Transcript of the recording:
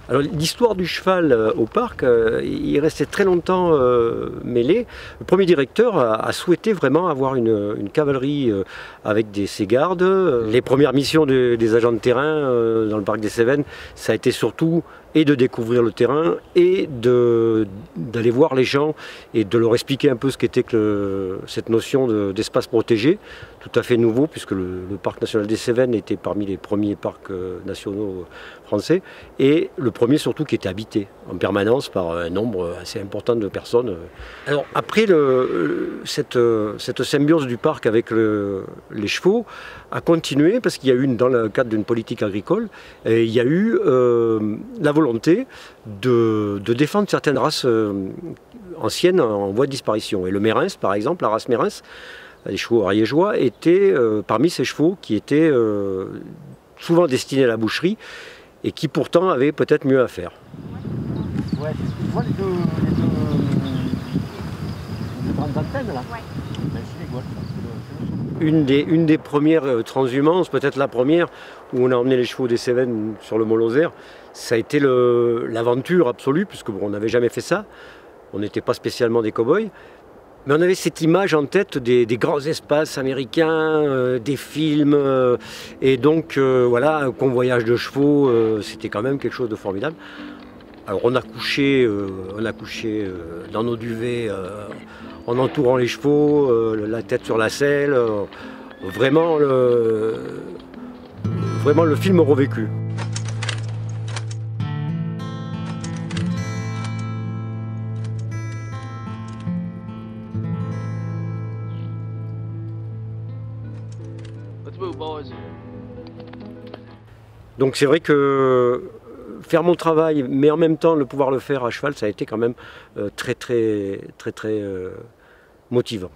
Alors l'histoire du cheval au parc, il restait très longtemps mêlé. Le premier directeur a souhaité vraiment avoir une cavalerie avec ses gardes. Les premières missions des agents de terrain dans le parc des Cévennes, ça a été surtout et de découvrir le terrain et d'aller voir les gens et de leur expliquer un peu ce qu'était que cette notion d'espace protégé, tout à fait nouveau puisque le parc national des Cévennes était parmi les premiers parcs nationaux français et le premier surtout qui était habité en permanence par un nombre assez important de personnes. Alors après cette symbiose du parc avec les chevaux a continué parce qu'il y a eu, dans le cadre d'une politique agricole, il y a eu la volonté de défendre certaines races anciennes en voie de disparition. Et le Mérins, par exemple, la race Mérins, les chevaux ariégeois, était parmi ces chevaux qui étaient souvent destinés à la boucherie et qui pourtant avaient peut-être mieux à faire. Ouais, tu vois les deux grandes antennes là. Ouais. Ben, je les gauche, Une des premières transhumances, peut-être la première, où on a emmené les chevaux des Cévennes sur le Mont-Lozère, ça a été l'aventure absolue, puisque bon, on n'avait jamais fait ça, on n'était pas spécialement des cow-boys, mais on avait cette image en tête des grands espaces américains, des films, et donc voilà, un convoyage de chevaux, c'était quand même quelque chose de formidable. Alors on a couché dans nos duvets en entourant les chevaux, la tête sur la selle, vraiment le film revécu. Donc c'est vrai que faire mon travail, mais en même temps pouvoir le faire à cheval, ça a été quand même très motivant.